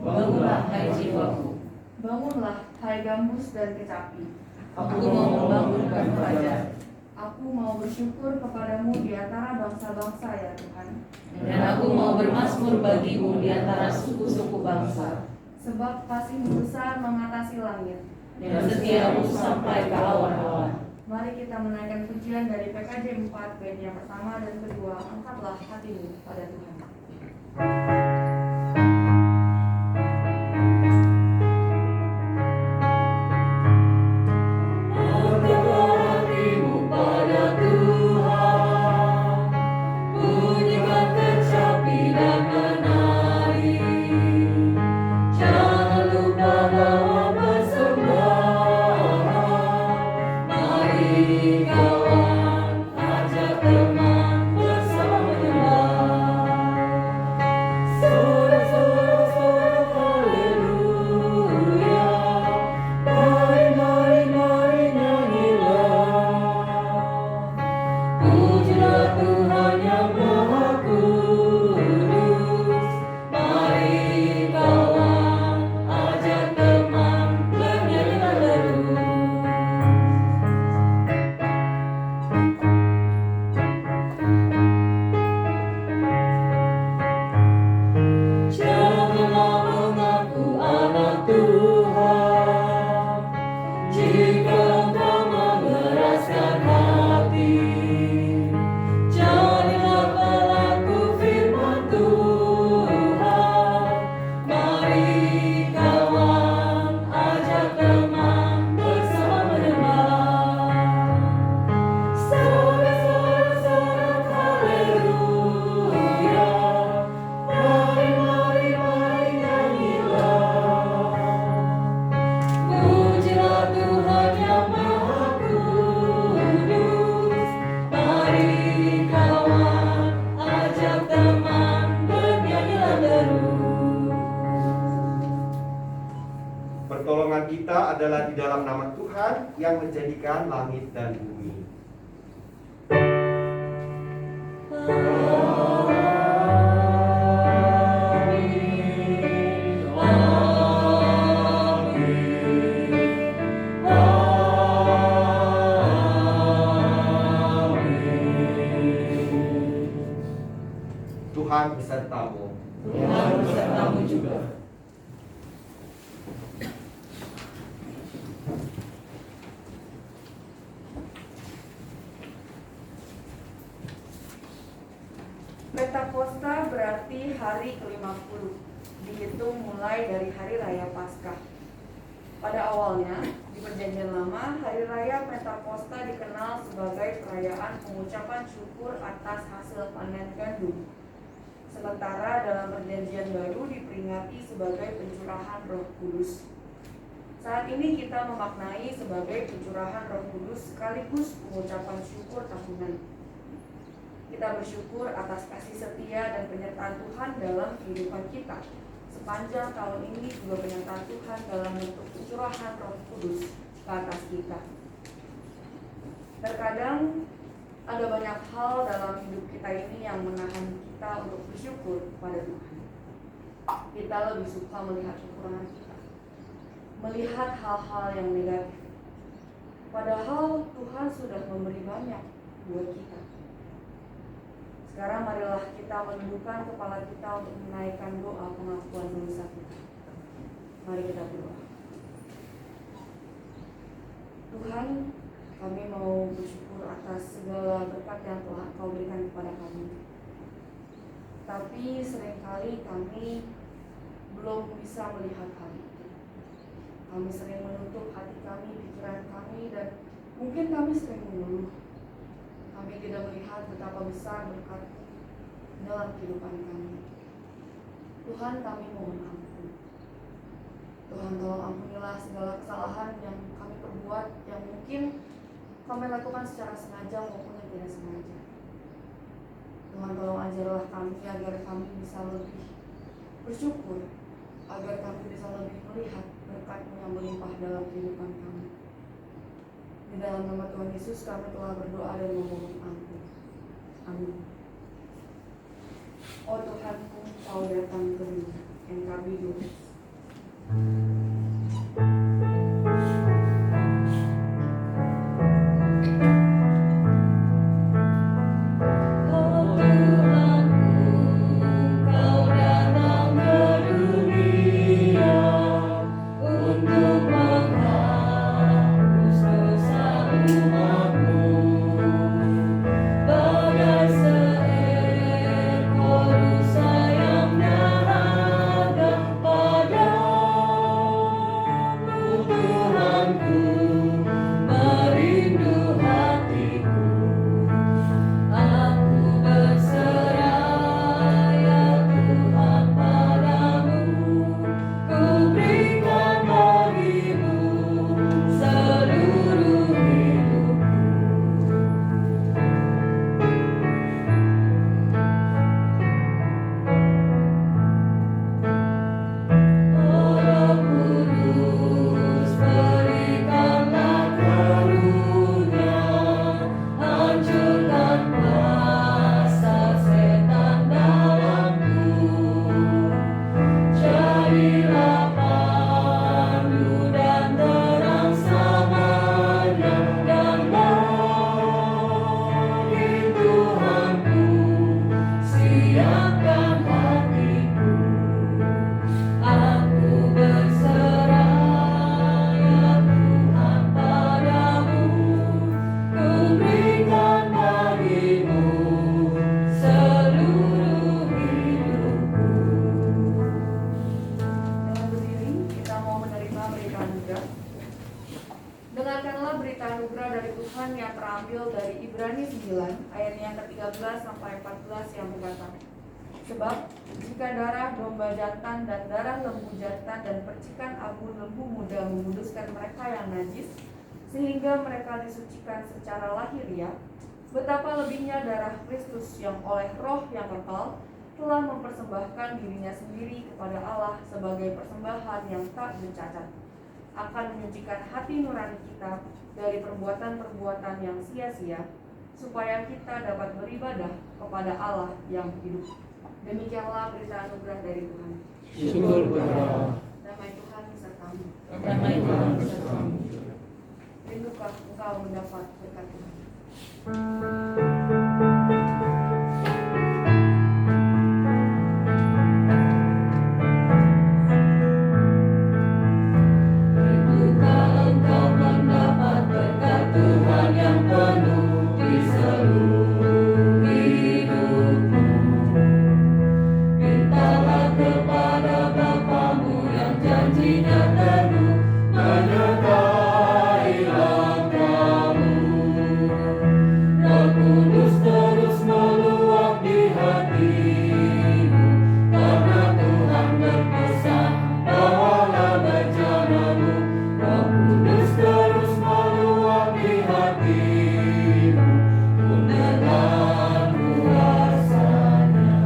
Bangunlah hai jiwaku. Bangunlah hai gambus dan kecapi. Aku mau membangunkan fajar. Aku mau bersyukur kepadamu di antara bangsa-bangsa ya Tuhan. Dan aku mau bermazmur bagimu di antara suku-suku bangsa. Sebab kasih-Mu besar mengatasi langit, Dan setiamu sampai ke awan-awan. Mari kita menaikkan pujian dari PKJ 4 bait yang pertama dan kedua. Angkatlah hatimu pada Tuhan. Pertolongan kita adalah di dalam nama Tuhan yang menjadikan langit dan bumi. Tuhan besertamu. Tuhan besertamu juga. Pentakosta berarti hari ke-50, dihitung mulai dari hari raya Paskah. Pada awalnya, di Perjanjian Lama, hari raya Pentakosta dikenal sebagai perayaan pengucapan syukur atas hasil panen gandum. Sementara dalam Perjanjian Baru diperingati sebagai pencurahan Roh Kudus. Saat ini kita memaknai sebagai pencurahan Roh Kudus sekaligus pengucapan syukur tahunan. Kita bersyukur atas kasih setia dan penyertaan Tuhan dalam kehidupan kita. Sepanjang tahun ini juga penyertaan Tuhan dalam bentuk pencurahan Roh Kudus ke atas kita. Terkadang ada banyak hal dalam hidup kita ini yang menahan kita untuk bersyukur kepada Tuhan. Kita lebih suka melihat kekurangan kita, melihat hal-hal yang negatif. Padahal Tuhan sudah memberi banyak buat kita. Sekarang marilah kita menundukkan kepala kita untuk menaikkan doa pengakuan dosa kita. Mari kita berdoa. Tuhan, kami mau bersyukur atas segala berkat yang telah Kau berikan kepada kami. Tapi seringkali kami belum bisa melihat hal itu. Kami sering menutup hati kami, pikiran kami, dan mungkin kami sering mengeluh. Kami tidak melihat betapa besar berkat dalam kehidupan kami. Tuhan, kami mohon ampun. Tuhan, tolong ampunilah segala kesalahan yang kami perbuat, yang mungkin kami lakukan secara sengaja maupun yang tidak sengaja. Tuhan, tolong ajarlah kami agar kami bisa lebih bersyukur, agar kami bisa lebih melihat berkat-Mu yang melimpah dalam kehidupan kami. Di dalam nama Tuhan Yesus kami telah berdoa dan memohon ampun. Amin. Oh Tuhanku, Kau datang ke dunia, yang kami dosa. terambil dari Ibrani 9 ayat yang ke-13 sampai 14 yang berkata, sebab jika darah domba jantan dan darah lembu jantan dan percikan abu lembu muda menguduskan mereka yang najis, sehingga mereka disucikan secara lahiriah, betapa lebihnya darah Kristus yang oleh roh yang kekal telah mempersembahkan dirinya sendiri kepada Allah sebagai persembahan yang tak bercacat, akan menyucikan hati nurani kita dari perbuatan-perbuatan yang sia-sia, supaya kita dapat beribadah kepada Allah yang hidup. Demikianlah berita anugerah dari Tuhan. Syukur kepada Allah. Damai Tuhan besertamu. Damai Tuhan besertamu. Rindukah engkau mendapat berkat Tuhan? Rindukah engkau mendapat berkat Tuhan yang penuh di seluruh hidupmu. Mintalah kepada Bapamu yang janjinya teguh menyertai langkahmu. Roh Kudus terus meluap di hatimu, karena Tuhan berpesan, bawalah bejanamu. Roh Kudus terus meluap di hatimu, dengan kuasa-Nya.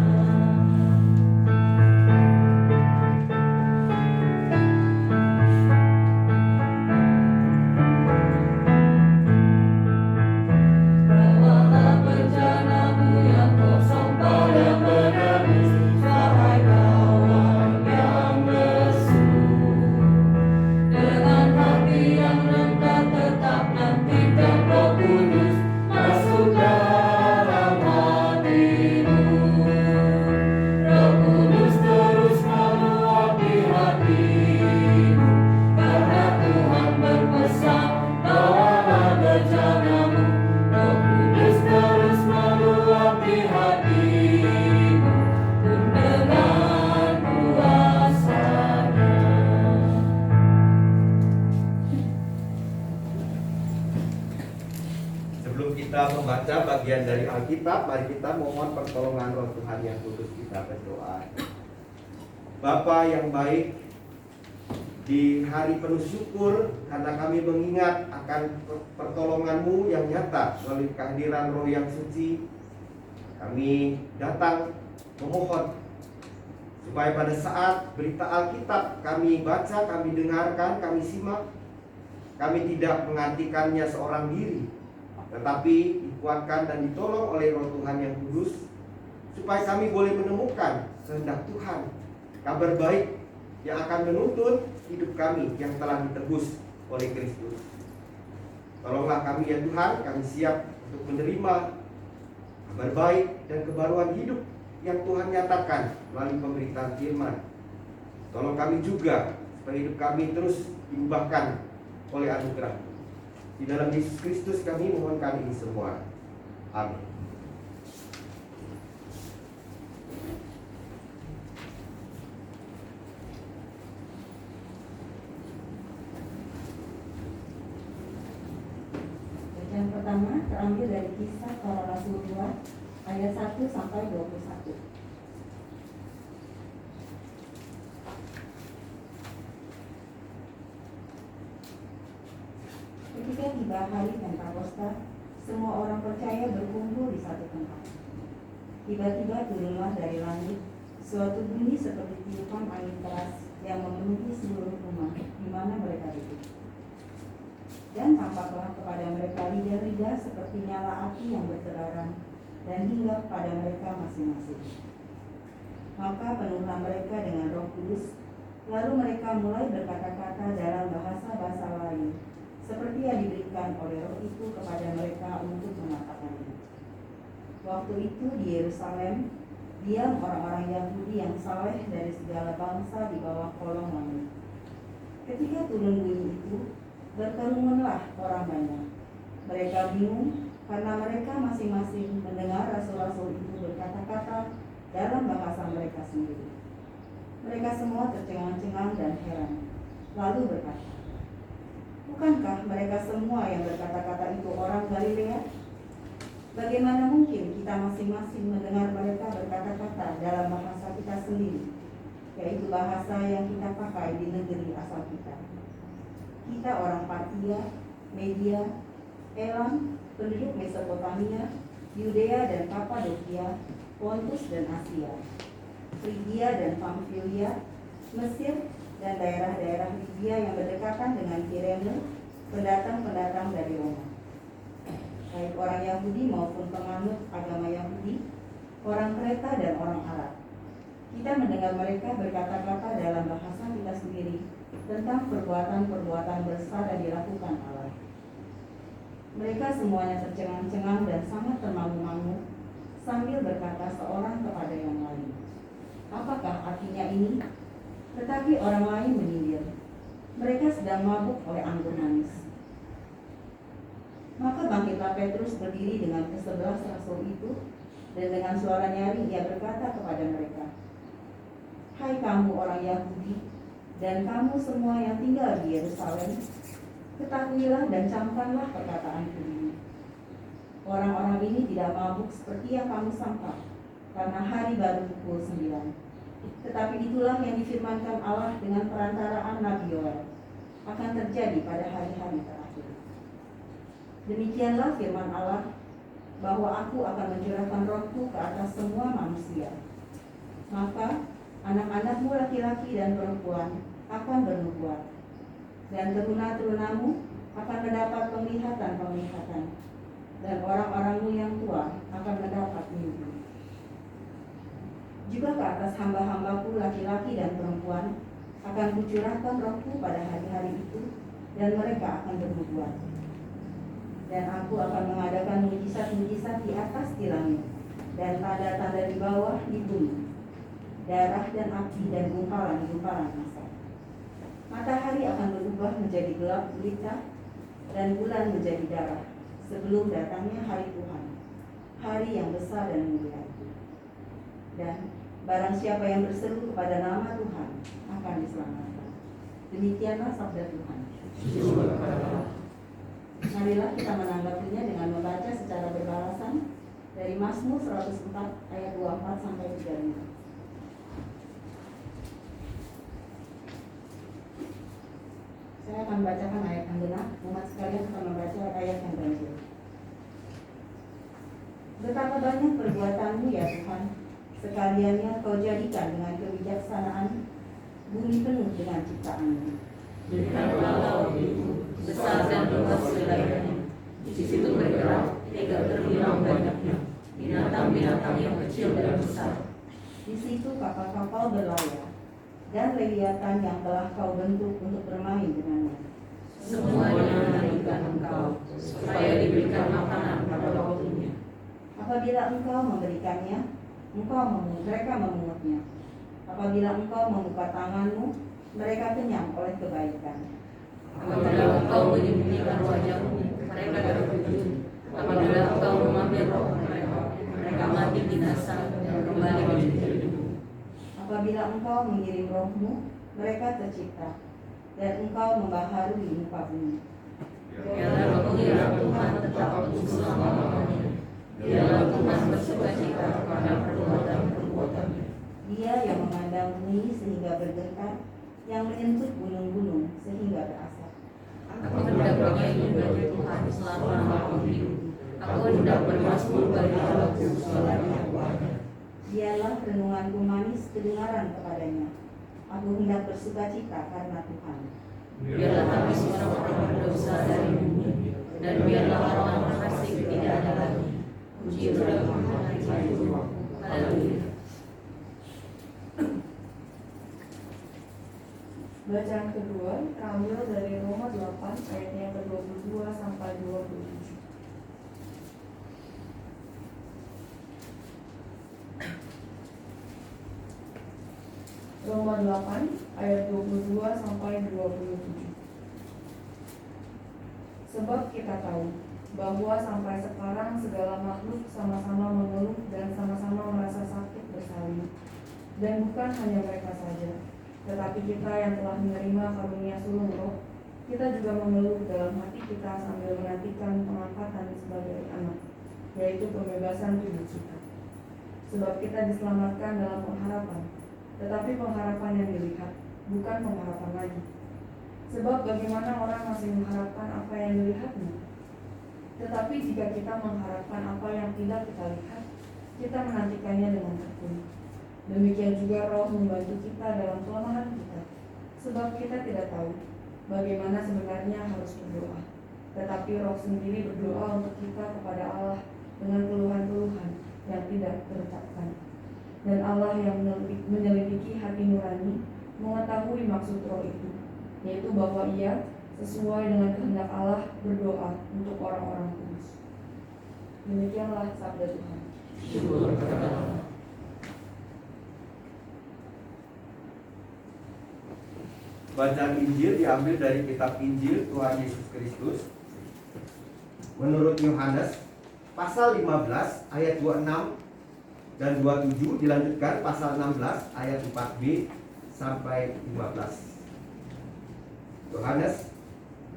Bawalah bejanamu yang kosong pada penebus, wahai kawan yang lesu. Dengan hati yang rendah tetap nantikan Roh Kudus masuk dalam hatimu. Roh Kudus terus meluap di hatimu, karena Tuhan berpesan, bawalah bejanamu. Roh Kudus terus meluap di hatimu, dengan kuasa-Nya. Sebelum kita membaca bagian dari Alkitab, mari kita mohon pertolongan Roh Tuhan yang kudus. Kita berdoa. Bapa yang baik, di hari penuh syukur karena kami mengingat akan pertolongan-Mu yang nyata melalui kehadiran Roh yang suci, kami datang memohon supaya pada saat berita Alkitab kami baca, kami dengarkan, kami simak, kami tidak mengartikannya seorang diri, tetapi dikuatkan dan ditolong oleh Roh Tuhan yang kudus, supaya kami boleh menemukan kehendak Tuhan, kabar baik yang akan menuntun hidup kami yang telah ditebus oleh Kristus. Tolonglah kami ya Tuhan, kami siap untuk menerima kabar baik dan kebaruan hidup yang Tuhan nyatakan melalui pemberitaan firman. Tolong kami juga supaya hidup kami terus diubahkan oleh anugerah. Di dalam Yesus Kristus kami mohonkan ini semua. Amin. Yang pertama terambil dari Kisah Para Rasul 2 ayat 1 sampai 21. Ketika tiba hari Pentakosta, semua orang percaya berkumpul di satu tempat. Tiba-tiba turunlah dari langit suatu bunyi seperti tiupan angin keras yang memenuhi seluruh rumah di mana mereka duduk. Dan tampaklah kepada mereka lidah-lidah seperti nyala api yang berterarang dan hinggap pada mereka masing-masing. Maka penuhlah mereka dengan Roh Kudus, lalu mereka mulai berkata-kata dalam bahasa-bahasa lain, seperti yang diberikan oleh Roh itu kepada mereka untuk mengatakannya. Waktu itu di Yerusalem diam orang-orang Yahudi yang saleh dari segala bangsa di bawah kolong langit. Ketika turun bunyi itu, berkerumunlah orang banyak. Mereka bingung karena mereka masing-masing mendengar rasul-rasul itu berkata-kata dalam bahasa mereka sendiri. Mereka semua tercengang-cengang dan heran, lalu berkata, Bukankah mereka semua yang berkata-kata itu orang Galilea? Bagaimana mungkin kita masing-masing mendengar mereka berkata-kata dalam bahasa kita sendiri, yaitu bahasa yang kita pakai di negeri asal kita? Kita orang Partia, Media, Elam, penduduk Mesopotamia, Yudea dan Kapadokia, Pontus dan Asia, Frigia dan Pamfilia, Mesir dan daerah-daerah Libya yang berdekatan dengan Kirene, pendatang-pendatang dari Roma, baik orang Yahudi maupun penganut agama Yahudi, orang Kreta dan orang Arab. Kita mendengar mereka berkata-kata dalam bahasa kita sendiri tentang perbuatan-perbuatan besar yang dilakukan Allah. Mereka semuanya tercengang-cengang dan sangat termangu-mangu sambil berkata seorang kepada yang lain, "Apakah artinya ini?" Tetapi orang lain menyindir, "Mereka sedang mabuk oleh anggur manis." Maka bangkitlah Petrus berdiri dengan ke-11 rasul itu, dan dengan suara nyaring ia berkata kepada mereka, "Hai kamu orang Yahudi, dan kamu semua yang tinggal di Yerusalem, ketahuilah dan camkanlah perkataanku ini. Orang-orang ini tidak mabuk seperti yang kamu sangka, karena hari baru pukul 9. Tetapi itulah yang difirmankan Allah dengan perantaraan Nabi Yoel akan terjadi pada hari-hari terakhir. Demikianlah firman Allah, bahwa aku akan mencurahkan rohku ke atas semua manusia. Maka anak-anakmu laki-laki dan perempuan akan bernubuat, dan teruna-terunamu akan mendapat penglihatan-penglihatan, dan orang-orangmu yang tua akan mendapat mimpi. Juga ke atas hamba-hambaku laki-laki dan perempuan akan kucurahkan rohku pada hari-hari itu, dan mereka akan bernubuat. Dan aku akan mengadakan mujizat-mujizat di atas di langit, dan tanda-tanda di bawah di bumi, darah dan api dan gumpalan-gumpalan asap. Matahari akan berubah menjadi gelap gulita, dan bulan menjadi darah, sebelum datangnya hari Tuhan, hari yang besar dan mulia itu. Dan barang siapa yang berseru kepada nama Tuhan akan diselamatkan. Demikianlah sabda Tuhan. Marilah kita menanggapinya dengan membaca secara berbalasan dari Mazmur 104 ayat 24 sampai 35. Saya akan bacakan ayat yang genap, umat sekalian akan membaca ayat yang ganjil. Betapa banyak perbuatanmu ya Tuhan, sekaliannya kau jadikan dengan kebijaksanaan, bumi penuh dengan ciptaanmu. Demikianlah laut itu, besar dan luas wilayahnya. Di situ bergerak, tidak terhilang banyaknya, binatang-binatang yang kecil dan besar. Di situ kapal-kapal berlayar, dan leviathan yang telah kau bentuk untuk bermain dengannya. Semuanya menantikan engkau, supaya diberikan makanan pada waktunya. Apabila engkau memberikannya, mereka memungutnya. Apabila engkau membuka tanganmu, mereka kenyang oleh kebaikan. Apabila engkau menyembunyikan wajahmu, mereka terkejut. Apabila engkau mengambil roh mereka mati binasa dan kembali menjadi debu. Apabila engkau mengirim rohmu, mereka tercipta, dan engkau membaharui muka bumi. Biarlah pengirat Tuhan tetap untuk selama-lamanya. Biarlah Tuhan bersukacita karena perbuatan-perbuatannya. Dia yang memandang bumi sehingga bergetar, yang menyentuh gunung-gunung sehingga berasap. Aku hendak bernyanyi bagi Tuhan selama aku hidup. Aku hendak bermazmur bagi Allahku selamanya. Dialah renunganku manis kedengaran kepadanya. Aku hendak bersukacita karena Tuhan. Biarlah habis orang-orang berdosa dari bumi, dan biarlah orang fasik tidak ada lagi. Puji kepada Tuhan. Haleluya. Bacaan kedua terambil dari Roma 8 ayat yang ke-22 sampai 27. Roma 8 ayat 22 sampai 27. Sebab kita tahu bahwa sampai sekarang segala makhluk sama-sama mengeluh dan sama-sama merasa sakit bersalin. Dan bukan hanya mereka saja, tetapi kita yang telah menerima karunia sulung roh, kita juga mengeluh dalam hati kita sambil menantikan pengangkatan sebagai anak, yaitu pembebasan tubuh kita. Sebab kita diselamatkan dalam pengharapan, tetapi pengharapan yang dilihat, bukan pengharapan lagi. Sebab bagaimana orang masih mengharapkan apa yang dilihatnya? Tetapi jika kita mengharapkan apa yang tidak kita lihat, kita menantikannya dengan tekun. Demikian juga Roh membantu kita dalam kelemahan kita, sebab kita tidak tahu bagaimana sebenarnya harus berdoa. Tetapi Roh sendiri berdoa untuk kita kepada Allah dengan keluhan-keluhan yang tidak terucapkan. Dan Allah yang menyelidiki hati nurani mengetahui maksud Roh itu, yaitu bahwa Ia sesuai dengan kehendak Allah berdoa untuk orang-orang kudus. Demikianlah sabda Tuhan. Syukur kepada Allah. Bacaan Injil diambil dari kitab Injil Tuhan Yesus Kristus menurut Yohanes pasal 15 ayat 26 dan 27, dilanjutkan pasal 16 ayat 4b sampai 15. Yohanes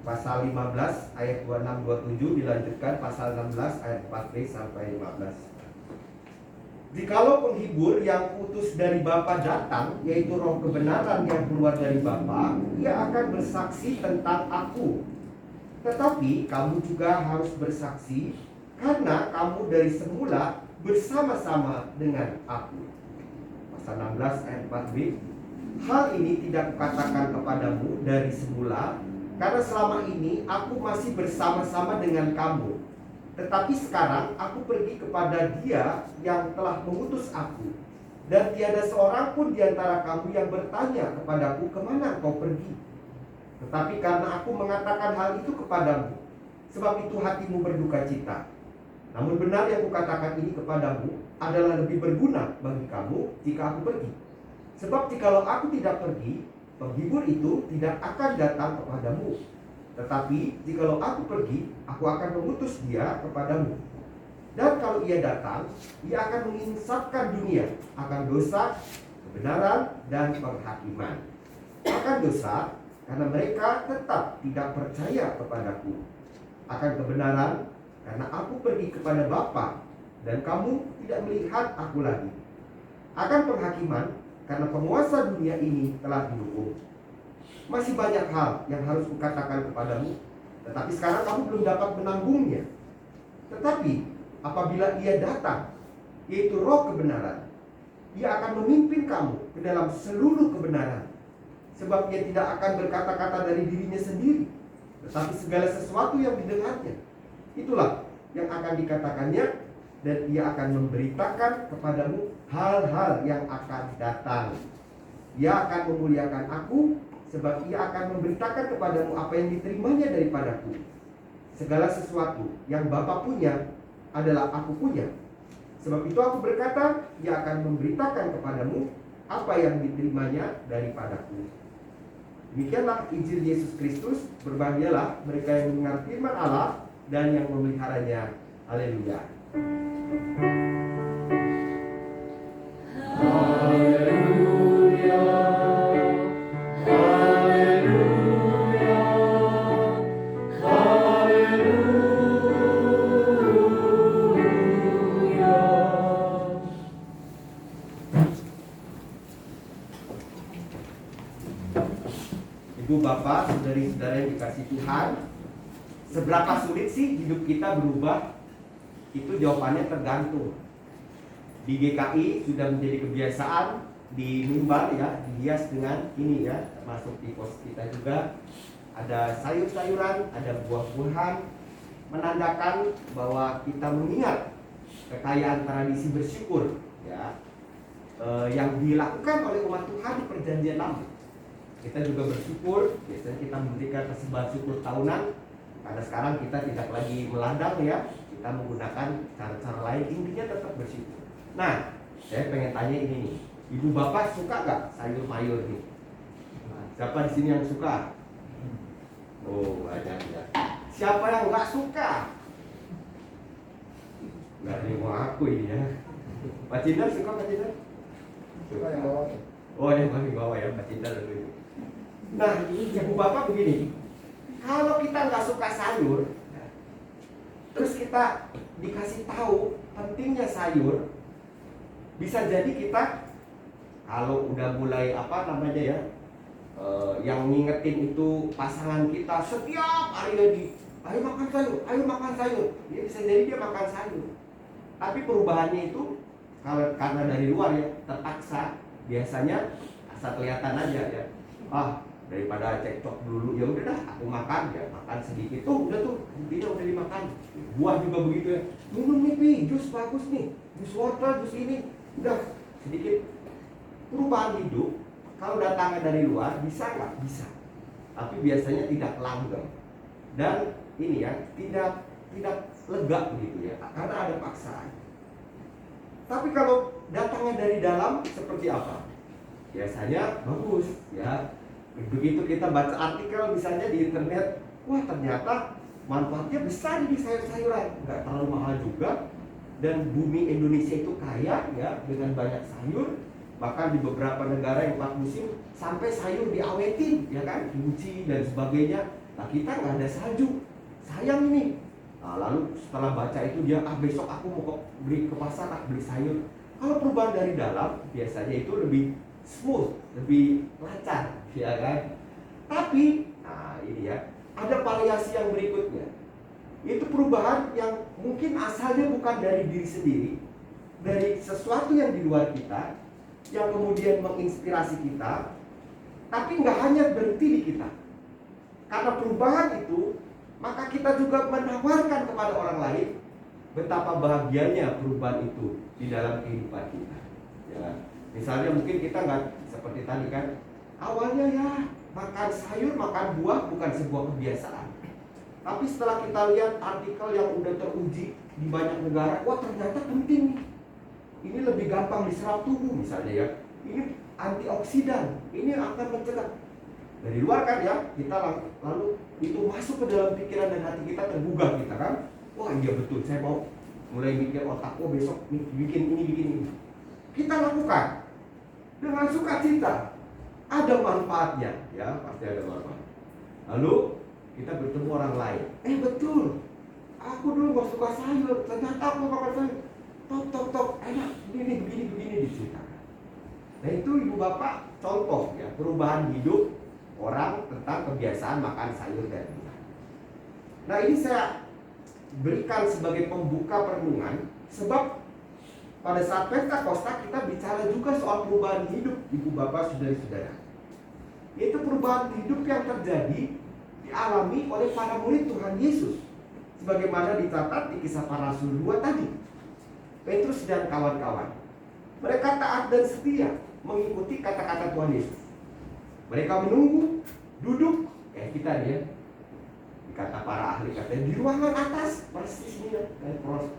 pasal 15 ayat 26-27, dilanjutkan pasal 16 ayat 4b sampai 15. Jikalau penghibur yang utus dari Bapa datang, yaitu Roh kebenaran yang keluar dari Bapa, Ia akan bersaksi tentang Aku. Tetapi kamu juga harus bersaksi, karena kamu dari semula bersama-sama dengan Aku. Pasal 16 ayat 4b. Hal ini tidak kukatakan kepadamu dari semula, karena selama ini Aku masih bersama-sama dengan kamu. Tetapi sekarang Aku pergi kepada Dia yang telah mengutus Aku, dan tiada seorang pun di antara kamu yang bertanya kepadaku, kemana Engkau pergi? Tetapi karena Aku mengatakan hal itu kepadamu, sebab itu hatimu berduka cita. Namun benar yang kukatakan ini kepadamu adalah lebih berguna bagi kamu jika Aku pergi. Sebab jikalau Aku tidak pergi, penghibur itu tidak akan datang kepadamu. Tetapi jikalau Aku pergi, Aku akan mengutus Dia kepadamu. Dan kalau Ia datang, Ia akan menginsafkan dunia akan dosa, kebenaran, dan penghakiman. Akan dosa, karena mereka tetap tidak percaya kepadaku. Akan kebenaran, karena Aku pergi kepada Bapa, dan kamu tidak melihat Aku lagi. Akan penghakiman, karena penguasa dunia ini telah dihukum. Masih banyak hal yang harus kukatakan kepadamu, tetapi sekarang kamu belum dapat menanggungnya. Tetapi apabila Ia datang, yaitu Roh kebenaran, Ia akan memimpin kamu ke dalam seluruh kebenaran. Sebab Ia tidak akan berkata-kata dari dirinya sendiri, tetapi segala sesuatu yang didengarnya, itulah yang akan dikatakannya, dan Ia akan memberitakan kepadamu hal-hal yang akan datang. Ia akan memuliakan Aku, sebab Ia akan memberitakan kepadamu apa yang diterimanya daripadaku. Segala sesuatu yang Bapa punya adalah Aku punya. Sebab itu Aku berkata, Ia akan memberitakan kepadamu apa yang diterimanya daripadaku. Demikianlah Injil Yesus Kristus. Berbahagialah mereka yang mendengar firman Allah dan yang memeliharanya. Haleluya. Ibu bapak, saudari-saudara yang dikasih Tuhan, seberapa sulit sih hidup kita berubah? Itu jawabannya tergantung. Di GKI sudah menjadi kebiasaan di mimbar ya, dihias dengan ini ya, termasuk di pos kita juga ada sayur-sayuran, ada buah-buahan, menandakan bahwa kita mengingat kekayaan tradisi bersyukur ya, yang dilakukan oleh umat Tuhan di Perjanjian Lama. Kita juga bersyukur, biasanya kita memberikan persembahan syukur tahunan, karena sekarang kita tidak lagi meladang ya, kita menggunakan cara-cara lain, intinya tetap bersyukur. Nah, saya pengen tanya ini nih, ibu bapak suka nggak sayur mayur nih? Siapa di sini yang suka? Oh, banyak ya. Siapa yang nggak suka? Nggak ada yang mau aku ini ya. Pak Cindar suka, Pak Cindar? Suka yang bawah. Oh, yang paling bawah ya, Pak Cindar dulu. Nah, ibu bapak begini, Kalau kita nggak suka sayur, terus kita dikasih tahu pentingnya sayur, bisa jadi kita kalau udah mulai yang ngingetin itu pasangan kita setiap hari lagi, ayo makan sayur, ya bisa jadi dia makan sayur. Tapi perubahannya itu karena dari luar ya, terpaksa, biasanya asal kelihatan aja ya. Daripada cekcok dulu, ya udah dah aku makan sedikit tuh, udah tuh intinya udah dimakan. Buah juga begitu ya, minum nih jus bagus nih, jus wortel, jus ini, udah sedikit. Perubahan hidup kalau datangnya dari luar bisa nggak? Bisa, tapi biasanya tidak langgeng dan ini ya tidak lega begitu ya, karena ada paksaan. Tapi kalau datangnya dari dalam seperti apa? Biasanya bagus ya. Begitu kita baca artikel misalnya di internet, wah ternyata manfaatnya besar di sayur-sayuran, nggak terlalu mahal juga, dan bumi Indonesia itu kaya ya dengan banyak sayur. Bahkan di beberapa negara yang 4 musim sampai sayur diawetin, ya kan, kimchi dan sebagainya. Nah kita nggak ada salju, sayang ini. Nah, lalu setelah baca itu dia, besok aku mau beli ke pasar, beli sayur. Kalau perubahan dari dalam biasanya itu lebih smooth, lebih lancar, ya kan. Tapi, nah ini ya, ada variasi yang berikutnya. Itu perubahan yang mungkin asalnya bukan dari diri sendiri, dari sesuatu yang di luar kita, yang kemudian menginspirasi kita, tapi nggak hanya berhenti di kita. Karena perubahan itu, maka kita juga menawarkan kepada orang lain betapa bahagianya perubahan itu di dalam kehidupan kita. Ya, misalnya mungkin kita nggak seperti tadi kan, awalnya ya makan sayur, makan buah bukan sebuah kebiasaan. Tapi setelah kita lihat artikel yang udah teruji di banyak negara, wah ternyata penting nih. Ini lebih gampang diserap tubuh misalnya ya. Ini antioksidan, ini akan mencegah. Dari luar kan ya, kita lalu itu masuk ke dalam pikiran dan hati kita, tergugah kita kan. Wah iya betul, saya mau mulai mikir otak, besok bikin ini. Kita lakukan dengan sukacita. Ada manfaatnya ya, pasti ada manfaat. Lalu kita bertemu orang lain. Betul, aku dulu gak suka sayur, ternyata aku makan sayur. Tok, enak, begini diceritakan. Nah itu ibu bapak contoh ya, perubahan hidup orang tentang kebiasaan makan sayur dan buah. Nah ini saya berikan sebagai pembuka perenungan, sebab pada saat Pentakosta kita bicara juga soal perubahan hidup ibu bapak saudara-saudara. Itu perubahan hidup yang terjadi dialami oleh para murid Tuhan Yesus, sebagaimana dicatat di Kisah Para Rasul 2 tadi. Petrus dan kawan-kawan, mereka taat dan setia mengikuti kata-kata Tuhan Yesus. Mereka menunggu, duduk, kita dia, kata para ahli katanya di ruangan atas, persis ini ya,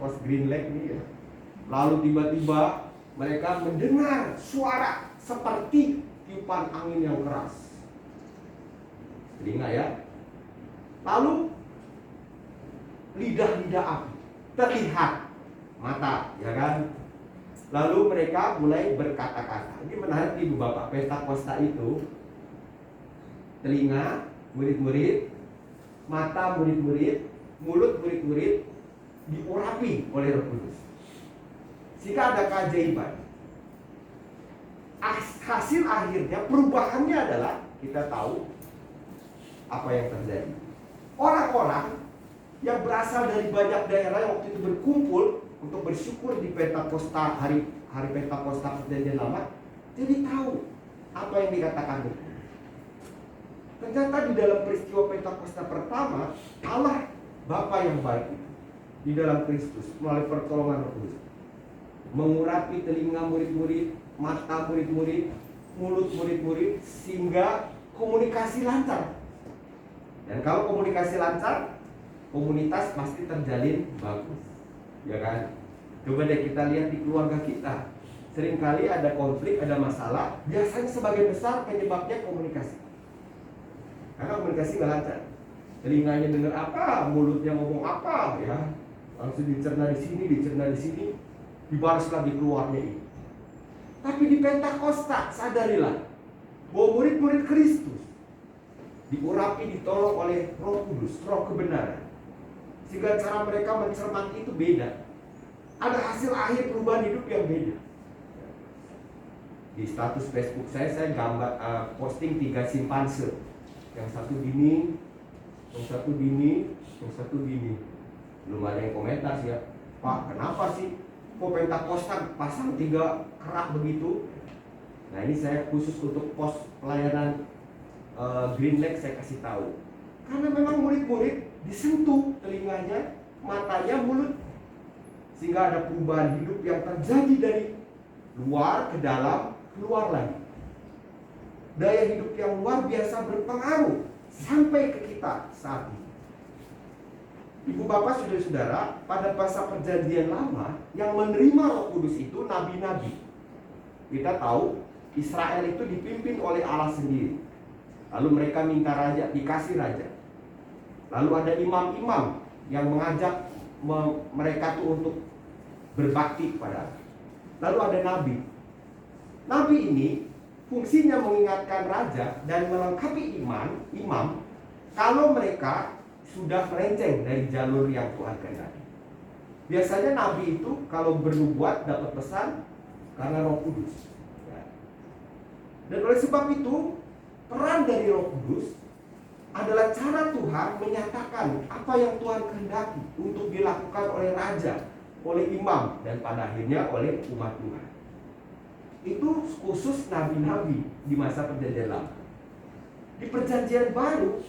pos Green Lake ini ya. Lalu tiba-tiba mereka mendengar suara seperti tiupan angin yang keras. Telinga ya. Lalu lidah-lidah api terlihat mata, ya kan? Lalu mereka mulai berkata-kata. Ini menarik ibu bapak. Pentakosta itu telinga murid-murid, mata murid-murid, mulut murid-murid diurapi oleh Roh Kudus. Sehingga ada keajaiban. Hasil akhirnya perubahannya adalah kita tahu apa yang terjadi. Orang-orang yang berasal dari banyak daerah yang waktu itu berkumpul untuk bersyukur di Pentakosta, hari Pentakosta Perjanjian Lama, jadi tahu apa yang dikatakan itu. Ternyata di dalam peristiwa Pentakosta pertama, Allah Bapa yang baik itu di dalam Kristus melalui pertolongan Roh Kudus mengurapi telinga murid-murid, mata murid-murid, mulut murid-murid, sehingga komunikasi lancar. Dan kalau komunikasi lancar, komunitas pasti terjalin bagus. Ya kan? Coba deh kita lihat di keluarga kita. Seringkali ada konflik, ada masalah, biasanya sebagian besar penyebabnya komunikasi. Karena komunikasi nggak lancar. Telinganya dengar apa, mulutnya ngomong apa, ya. Langsung dicerna di sini, dibalas lagi keluarnya ini. Tapi di Pentakosta sadarilah bahwa murid-murid Kristus diurapi, ditolong oleh Roh Kudus, Roh kebenaran. Sehingga cara mereka mencermati itu beda. Ada hasil akhir perubahan hidup yang beda. Di status Facebook saya gambar posting 3 simpanse. Yang satu gini, yang satu gini, yang satu gini. Belum ada yang komentar sih ya. Pak, kenapa sih kok Pentakosta pasang 3 kerak begitu? Nah, ini saya khusus untuk pos pelayanan Green Lake saya kasih tahu. Karena memang murid-murid disentuh telinganya, matanya, mulut, sehingga ada perubahan hidup yang terjadi dari luar ke dalam, keluar lagi. Daya hidup yang luar biasa berpengaruh sampai ke kita saat ini. Ibu bapak saudara-saudara, pada masa perjanjian lama yang menerima Roh Kudus itu nabi-nabi. Kita tahu Israel itu dipimpin oleh Allah sendiri. Lalu mereka minta raja, dikasih raja. Lalu ada imam-imam yang mengajak mereka tuh untuk berbakti kepada Allah. Lalu ada nabi. Nabi ini fungsinya mengingatkan raja dan melengkapi imam kalau mereka sudah melenceng dari jalur yang Tuhan kehendaki. Biasanya nabi itu kalau bernubuat dapat pesan karena Roh Kudus. Dan oleh sebab itu, peran dari Roh Kudus adalah cara Tuhan menyatakan apa yang Tuhan kehendaki untuk dilakukan oleh raja, oleh imam, dan pada akhirnya oleh umat Tuhan. Itu khusus nabi-nabi di masa perjanjian lama. Di perjanjian baru,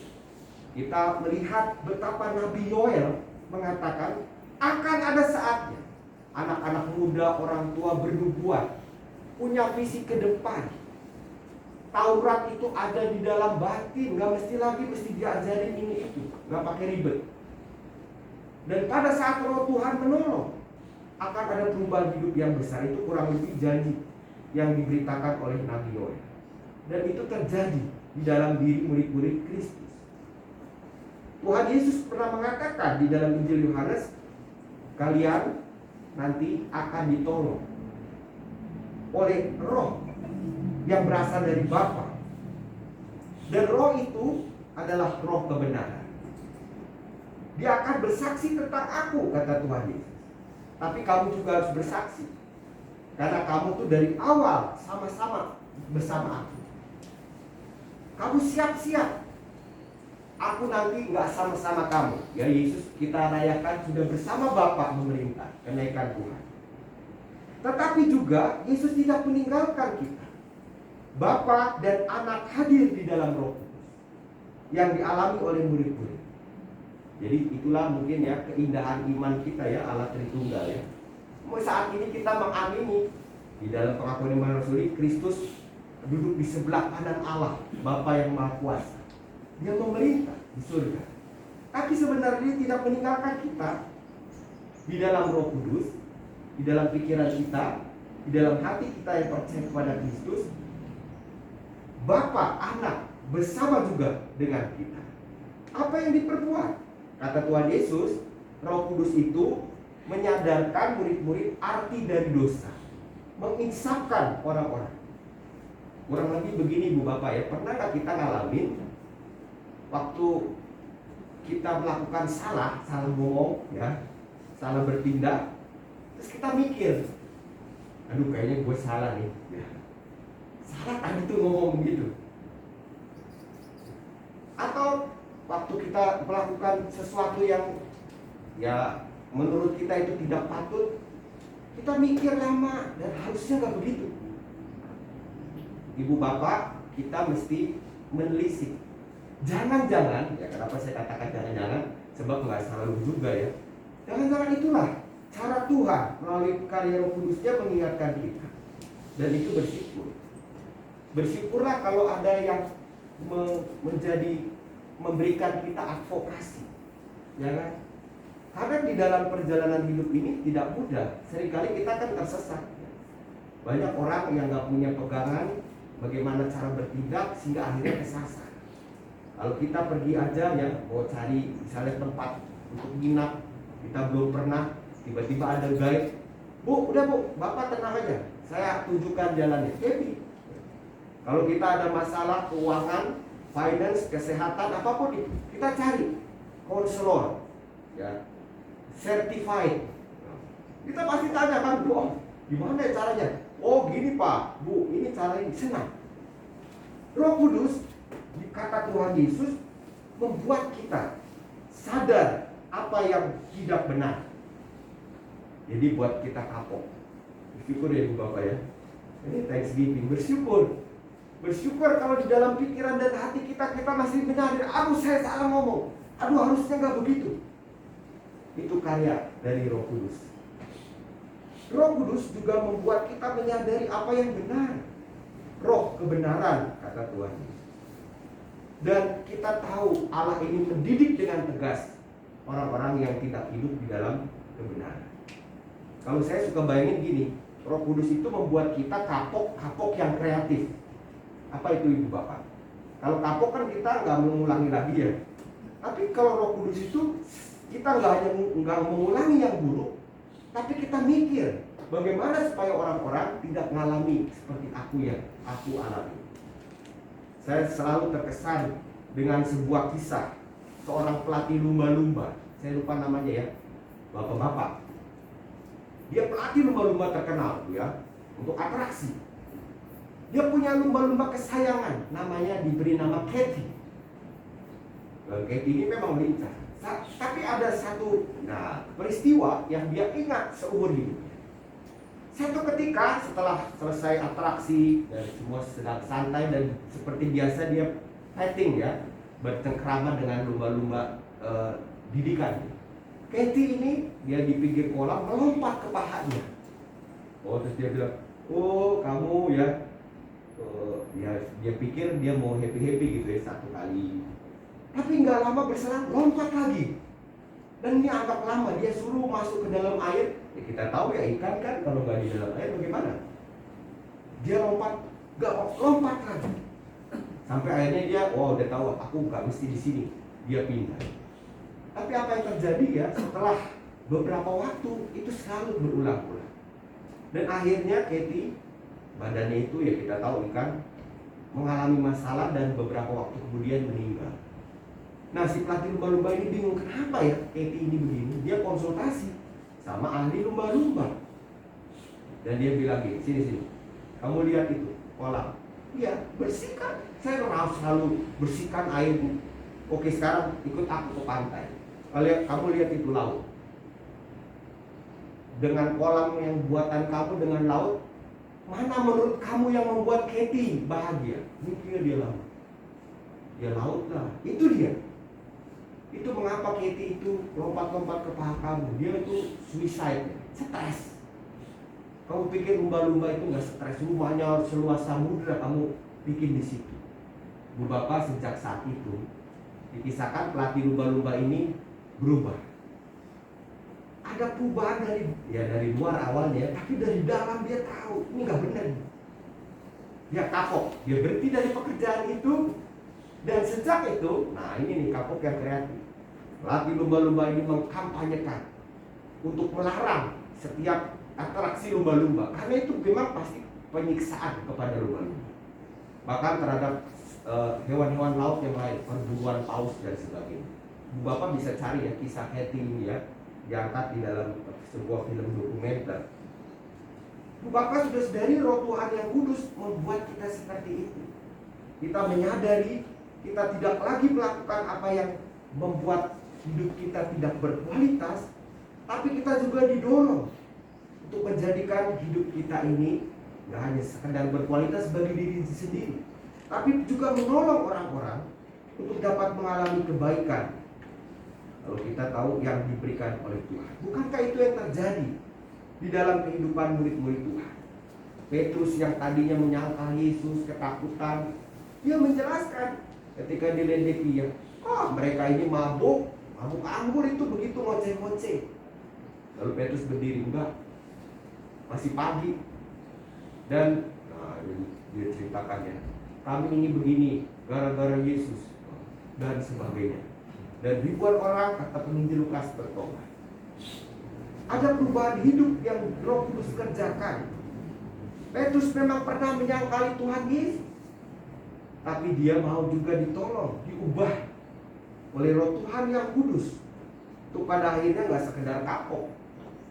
kita melihat betapa Nabi Yoel mengatakan akan ada saatnya anak-anak muda, orang tua bernubuat, punya visi ke depan. Taurat itu ada di dalam batin, nggak mesti diajarin ini itu, nggak pakai ribet. Dan pada saat Roh Tuhan menolong, akan ada perubahan hidup yang besar. Itu kurang lebih janji yang diberitakan oleh Nabi Yoel. Dan itu terjadi di dalam diri murid-murid Kristus. Tuhan Yesus pernah mengatakan di dalam Injil Yohanes, kalian nanti akan ditolong oleh Roh yang berasal dari Bapa. Dan Roh itu adalah Roh kebenaran. Dia akan bersaksi tentang aku, kata Tuhan Yesus. Tapi kamu juga harus bersaksi, karena kamu tuh dari awal sama-sama bersama aku. Kamu siap-siap. Aku nanti nggak sama-sama kamu. Ya Yesus kita rayakan sudah bersama Bapa memerintah kenaikan Tuhan. Tetapi juga Yesus tidak meninggalkan kita. Bapa dan Anak hadir di dalam Roh Kudus yang dialami oleh murid-murid. Jadi itulah mungkin ya keindahan iman kita ya, Allah Tritunggal ya. Saat ini kita mengamini di dalam pengakuan iman rasuli, Kristus duduk di sebelah kanan Allah, Bapa yang Maha Kuasa. Dia memerintah di surga. Tapi sebenarnya dia tidak meninggalkan kita di dalam Roh Kudus, di dalam pikiran kita, di dalam hati kita yang percaya kepada Kristus. Bapa, Anak bersama juga dengan kita. Apa yang diperbuat? Kata Tuhan Yesus, Roh Kudus itu menyadarkan murid-murid arti dari dosa, menginsafkan orang-orang. Kurang lebih begini Bu Bapak ya, pernah gak kita ngalamin waktu kita melakukan salah ngomong ya, salah bertindak, terus kita mikir, aduh kayaknya gue salah nih ya. Salah tadi tuh ngomong gitu. Atau waktu kita melakukan sesuatu yang ya menurut kita itu tidak patut, kita mikir lama dan harusnya gak begitu. Ibu bapak, kita mesti menelisik. Jangan-jangan, ya kenapa saya katakan jangan-jangan, sebab nggak selalu juga ya. Jangan-jangan itulah cara Tuhan melalui karya Roh Kudusnya mengingatkan kita. Dan itu bersyukur. Bersyukurlah kalau ada yang memberikan kita advokasi, ya kan? Karena di dalam perjalanan hidup ini tidak mudah. Seringkali kita kan tersesat. Banyak orang yang nggak punya pegangan bagaimana cara bertindak sehingga akhirnya kesasar. Kalau kita pergi aja ya, mau cari misalnya tempat untuk nginap, kita belum pernah, tiba-tiba ada guide, Bu, udah Bu, Bapak tenang aja, saya tunjukkan jalannya. Happy. Kalau kita ada masalah keuangan, finance, kesehatan, apapun itu, kita cari konselor, ya, certified. Kita pasti tanya kan, Bu, gimana ya caranya? Oh gini Pak, Bu, ini cara ini, senang. Roh Kudus, kata Tuhan Yesus, membuat kita sadar apa yang tidak benar. Jadi buat kita kapok. Bersyukur ya Ibu Bapak ya. Ini Thanksgiving, bersyukur. Bersyukur kalau di dalam pikiran dan hati kita masih menyadari, aduh saya salah ngomong, aduh harusnya nggak begitu. Itu karya dari Roh Kudus. Roh Kudus juga membuat kita menyadari apa yang benar. Roh kebenaran, kata Tuhan. Dan kita tahu Allah ini mendidik dengan tegas orang-orang yang tidak hidup di dalam kebenaran. Kalau saya suka bayangin gini, Roh Kudus itu membuat kita kapok yang kreatif. Apa itu Ibu Bapak? Kalau kapok kan kita nggak mengulangi lagi ya. Tapi kalau Roh Kudus itu kita nggak mengulangi yang buruk, tapi kita mikir bagaimana supaya orang-orang tidak mengalami seperti aku alami. Saya selalu terkesan dengan sebuah kisah seorang pelatih lumba-lumba. Saya lupa namanya ya, bapak-bapak. Dia pelatih lumba-lumba terkenal ya, untuk atraksi. Dia punya lumba-lumba kesayangan, namanya diberi nama Katie. Katie ini memang lincah. Tapi ada satu peristiwa yang dia ingat seumur hidupnya. Satu ketika setelah selesai atraksi dan semua sedang santai dan seperti biasa dia petting ya, bercengkrama dengan lumba-lumba didikan. Katie ini dia di pinggir kolam melompat ke pahanya. Oh terus dia bilang, oh kamu ya, dia pikir dia mau happy gitu ya satu kali. Tapi nggak lama berselang lompat lagi. Dan ini agak lama dia suruh masuk ke dalam air. Ya kita tahu ya ikan kan kalau nggak di dalam air bagaimana? Dia lompat lagi. Sampai akhirnya dia, udah tahu aku nggak mesti di sini. Dia pindah. Tapi apa yang terjadi ya setelah beberapa waktu itu selalu berulang-ulang. Dan akhirnya Katie, badannya itu ya kita tahu ikan, mengalami masalah dan beberapa waktu kemudian meninggal. Nah si pelatih lumba-lumba ini bingung kenapa ya Katie ini begini. Dia konsultasi sama ahli lumba-lumba. Dan dia bilang gini, sini kamu lihat itu kolam. Iya, bersihkan. Saya harus selalu bersihkan air. Oke sekarang ikut aku ke pantai. Kamu lihat itu laut. Dengan kolam yang buatan kamu dengan laut, mana menurut kamu yang membuat Katie bahagia? Mungkin dia laut. Ya laut lah. Itu dia. Itu mengapa Katie itu lompat-lompat ke paha kamu. Dia itu suicide, stres. Kamu pikir lumba-lumba itu nggak stres? Rumahnya seluas samudra kamu bikin di situ. Bu Bapak sejak saat itu dikisahkan pelatih lumba-lumba ini berubah. Ada perubahan dari luar awalnya, tapi dari dalam dia tahu ini nggak benar. Dia kapok, dia berhenti dari pekerjaan itu. Dan sejak itu, nah ini nih kapok yang kreatif. Pelatih lumba-lumba ini mengkampanyekan untuk melarang setiap atraksi lumba-lumba, karena itu memang pasti penyiksaan kepada lumba-lumba. Bahkan terhadap hewan-hewan laut yang lain, perburuan paus dan sebagainya. Bapak bisa cari ya kisah Katie ini ya, diangkat di dalam sebuah film dokumenter. Bapak sudah sadari Roh Tuhan yang kudus membuat kita seperti itu. Kita menyadari kita tidak lagi melakukan apa yang membuat hidup kita tidak berkualitas, tapi kita juga didorong untuk menjadikan hidup kita ini nggak hanya sekedar berkualitas bagi diri sendiri, tapi juga menolong orang-orang untuk dapat mengalami kebaikan. Kalau kita tahu yang diberikan oleh Tuhan, bukankah itu yang terjadi di dalam kehidupan murid-murid Tuhan? Petrus yang tadinya menyangkal Yesus, ketakutan, dia menjelaskan ketika diledeki ya, mereka ini mabuk anggur itu begitu ngoceh-ngoceh. Lalu Petrus berdiri, enggak, masih pagi. Dan dia ceritakan ya, kami ini begini gara-gara Yesus dan sebagainya. Dan ribuan orang, kata penginjil Lukas, bertobat. Ada perubahan hidup yang Roh Kudus kerjakan. Petrus memang pernah menyangkali Tuhan Yesus. tapi dia mau juga ditolong, diubah oleh Roh Tuhan yang kudus. Untuk pada akhirnya nggak sekedar kapok,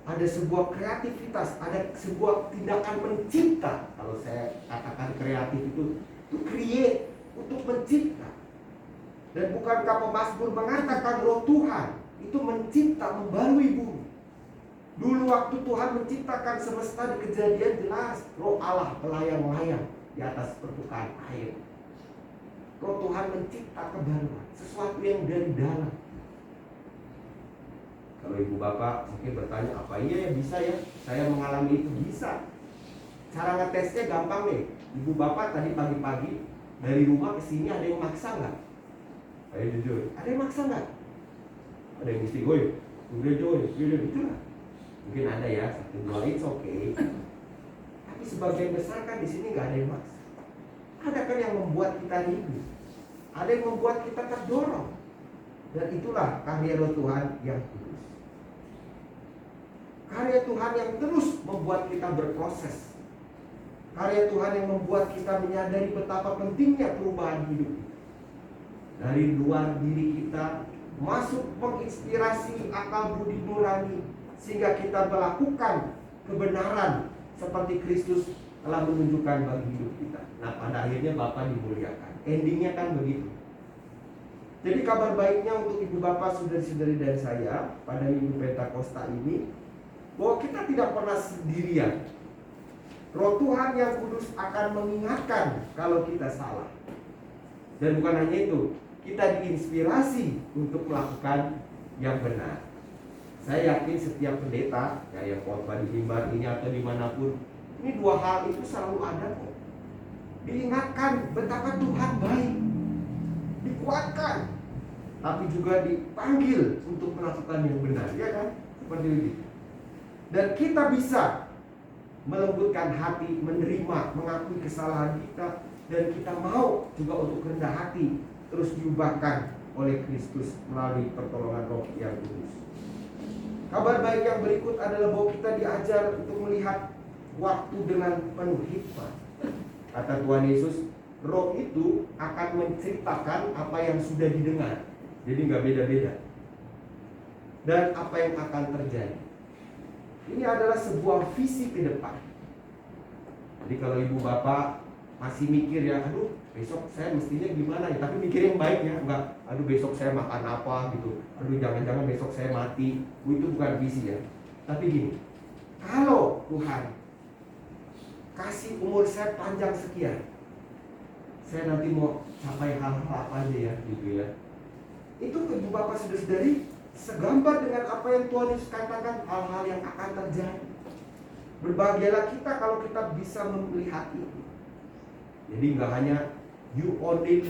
ada sebuah kreativitas, ada sebuah tindakan mencipta. Kalau saya katakan kreatif itu create, untuk mencipta. Dan bukankah pemazmur mengatakan Roh Tuhan itu mencipta, membalui bumi. Dulu waktu Tuhan menciptakan semesta di Kejadian jelas Roh Allah melayang-layang di atas permukaan air. Roh Tuhan mencipta kebaruan, sesuatu yang dari dalam. Kalau ibu bapak mungkin bertanya, apa iya ya bisa ya saya mengalami itu? Bisa. Cara ngetesnya gampang nih. Ibu bapak tadi pagi-pagi dari rumah ke sini ada yang maksa nggak? Ayo jujur, ada yang maksa nggak? Ada yang mesti gue, udah joy, udah gitu lah. Mungkin ada ya, 1-2 it's okay. Tapi sebagian besar kan di sini nggak ada yang maksa. Ada kan yang membuat kita hidup, ada yang membuat kita terdorong. Dan itulah karya Roh Tuhan yang kudus. Karya Tuhan yang terus membuat kita berproses. Karya Tuhan yang membuat kita menyadari betapa pentingnya perubahan hidup kita. Dari luar diri kita masuk menginspirasi akal budi nurani, sehingga kita melakukan kebenaran seperti Kristus telah menunjukkan bagi hidup kita. Nah, pada akhirnya Bapa dimuliakan. Endingnya kan begitu. Jadi kabar baiknya untuk ibu bapak, saudari-saudari dan saya pada Minggu Pentakosta ini, bahwa kita tidak pernah sendirian. Roh Tuhan yang kudus akan mengingatkan kalau kita salah. Dan bukan hanya itu, kita diinspirasi untuk melakukan yang benar. Saya yakin setiap pendeta, ya yang khotbah di mimbar ini atau dimanapun, ini dua hal itu selalu ada kok. Diingatkan betapa Tuhan baik, dikuatkan, tapi juga dipanggil untuk melakukan yang benar, ya kan? Seperti itu. Dan kita bisa melembutkan hati, menerima, mengakui kesalahan kita, dan kita mau juga untuk rendah hati terus diubahkan oleh Kristus melalui pertolongan Roh yang kudus. Kabar baik yang berikut adalah bahwa kita diajar untuk melihat waktu dengan penuh hikmat. Kata Tuhan Yesus, Roh itu akan menceritakan apa yang sudah didengar. Jadi nggak beda-beda. Dan apa yang akan terjadi. Ini adalah sebuah visi ke depan. Jadi kalau ibu bapak masih mikir ya, aduh besok saya mestinya gimana ya, tapi mikir yang baik ya, enggak, aduh besok saya makan apa gitu, aduh jangan-jangan besok saya mati. Itu bukan visi ya. Tapi gini, kalau Tuhan kasih umur saya panjang sekian, saya nanti mau capai hal-hal apa aja ya gitu ya. Itu ibu bapak saudara-saudari segambar dengan apa yang Tuhan Yesus katakan, hal-hal yang akan terjadi. Berbahagialah kita kalau kita bisa melihat itu. Jadi nggak hanya you only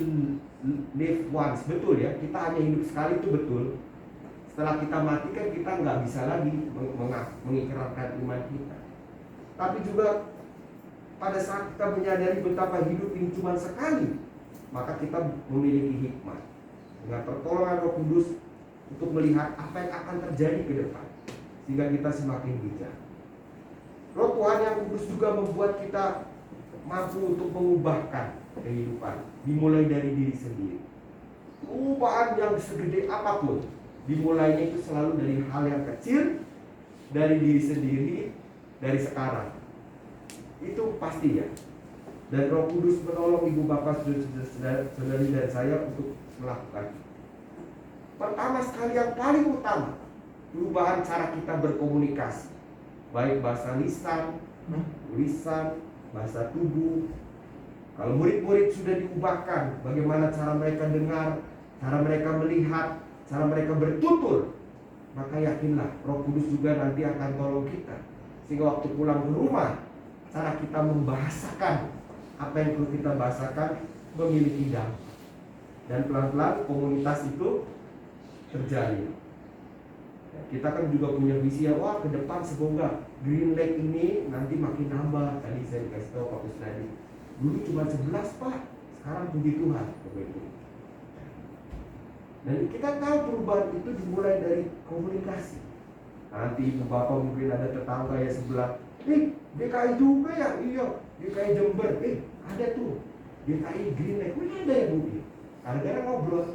live once, betul ya, kita hanya hidup sekali, itu betul. Setelah kita mati kan kita nggak bisa lagi mengikrarkan iman kita. Tapi juga pada saat kita menyadari betapa hidup ini cuma sekali, maka kita memiliki hikmat dengan pertolongan Roh Kudus untuk melihat apa yang akan terjadi ke depan, sehingga kita semakin bijak. Roh Tuhan yang kudus juga membuat kita mampu untuk mengubahkan kehidupan, dimulai dari diri sendiri. Perubahan yang segede apapun, dimulainya itu selalu dari hal yang kecil, dari diri sendiri, dari sekarang. Itu pasti ya. Dan Roh Kudus menolong ibu bapak, saudari dan saya untuk melakukan. Pertama sekali, yang paling utama, perubahan cara kita berkomunikasi, baik bahasa lisan, tulisan, bahasa tubuh. Kalau murid-murid sudah diubahkan, bagaimana cara mereka dengar, cara mereka melihat, cara mereka bertutur, maka yakinlah Roh Kudus juga nanti akan tolong kita, sehingga waktu pulang ke rumah, cara kita membahasakan apa yang perlu kita bahasakan memiliki dampak. Dan pelan-pelan komunitas itu terjalin. Kita kan juga punya visi ya, wah ke depan semoga Green Lake ini nanti makin nambah. Tadi saya dikasih tahu Pak Kusnadi, dulu cuma 11 Pak, sekarang puji Tuhan begitu. Dan kita tahu perubahan itu dimulai dari komunikasi. Nanti ibu bapak mungkin ada tetangga ya sebelah, DKI juga ya, iya DKI Jember, ada tuh GKI Green Lake, mana ada yang bukti? Kadang-kadang ngobrol.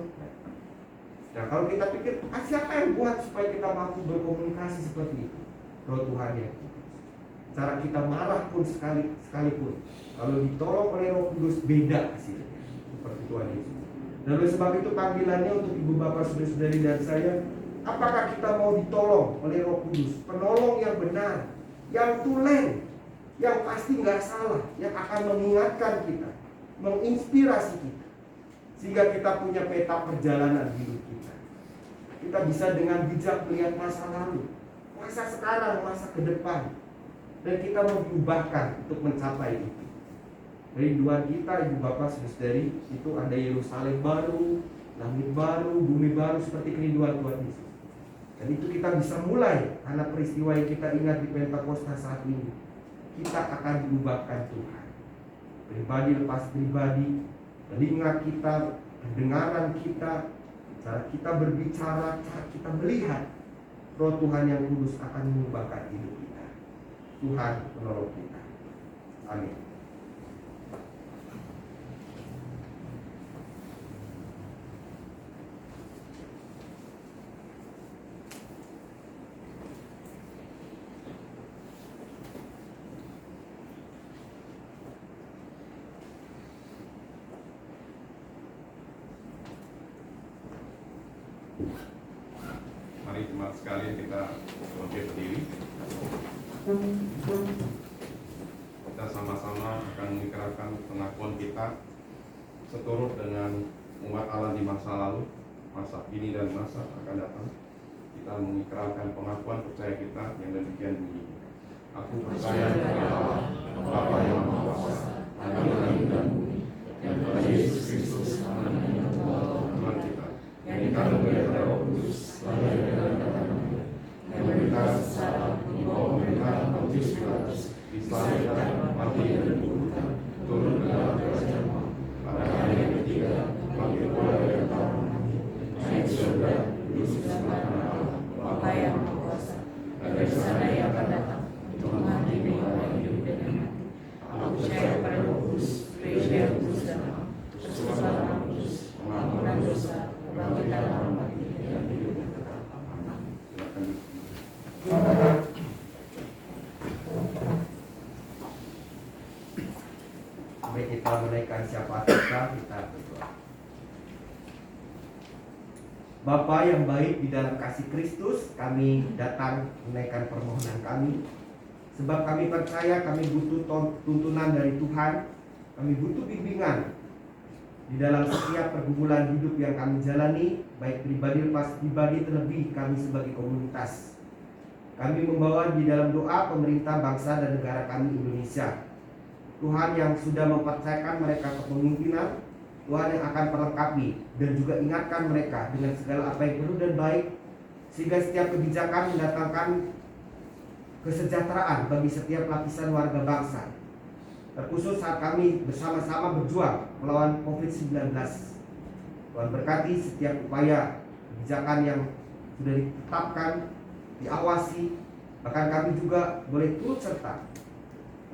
Nah kalau kita pikir, siapa yang buat supaya kita mampu berkomunikasi seperti itu? Roh Tuhan yang kudus. Cara kita marah pun sekalipun, kalau ditolong oleh Roh Kudus beda hasilnya. Seperti Tuhan Yesus. Dan oleh sebab itu panggilannya untuk ibu bapak saudara-saudari dan saya, apakah kita mau ditolong oleh Roh Kudus? Penolong yang benar, yang tulen, yang pasti nggak salah, yang akan mengingatkan kita, menginspirasi kita, sehingga kita punya peta perjalanan hidup kita. Kita bisa dengan bijak melihat masa lalu, masa sekarang, masa ke depan, dan kita mau diubahkan untuk mencapai itu. Rinduan kita, ibu bapak saudari, itu ada Yerusalem baru, langit baru, bumi baru, seperti kerinduan Tuhan Yesus. Dan itu kita bisa mulai karena peristiwa yang kita ingat di Pentakosta saat ini. Kita akan diubahkan Tuhan. Pribadi lepas pribadi, telinga kita, pendengaran kita, cara kita berbicara, cara kita melihat, Roh Tuhan yang kudus akan mengubahkan hidup kita. Tuhan menolong kita. Amin. Mari jemaat sekalian kita bangkit berdiri. Kita sama-sama akan mengikrarkan pengakuan kita seturut dengan umat Allah di masa lalu, masa kini dan masa akan datang. Kita mengikrarkan pengakuan percaya kita yang demikian bunyi. Aku percaya kepada Allah, Bapa yang Maha Kuasa, Tuhan langit dan bumi, dan kepada Yesus Kristus, Tuhan kita, yang dikandung oleh Roh Kudus, lahir dari kata-Nya, yang berbicara secara di bawah pemerintahan Pontius Pilatus, disalibkan, mati dan dikuburkan, turun ke dalam kerajaan Allah. Pada hari yang ketiga, bangkit pula dari antara orang mati, naik ke surga, duduk di sebelah kanan Allah, Bapa yang Maha Kuasa, dan dari sana Ia akan datang untuk menghakimi orang yang hidup dan yang mati. Aku percaya pada Roh Kudus, Gereja yang kudus dan am, persekutuan orang kudus, pengampunan dosa, kebangkitan orang mati, dan hidup yang kekal. Amin. Silakan. Mari kita menaikkan syafaat kita berdoa. Bapa yang baik di dalam kasih Kristus, kami datang menaikkan permohonan kami. Sebab kami percaya kami butuh tuntunan dari Tuhan, kami butuh bimbingan di dalam setiap pergumulan hidup yang kami jalani, baik pribadi lepas pribadi, terlebih kami sebagai komunitas. Kami membawa di dalam doa pemerintah bangsa dan negara kami Indonesia. Tuhan yang sudah mempercayakan mereka kepemimpinan, Tuhan yang akan melengkapi dan juga ingatkan mereka dengan segala apa yang perlu dan baik, sehingga setiap kebijakan mendatangkan kesejahteraan bagi setiap lapisan warga bangsa. Terkhusus saat kami bersama-sama berjuang melawan COVID-19. Tuhan berkati setiap upaya kebijakan yang sudah ditetapkan, diawasi, bahkan kami juga boleh turut serta.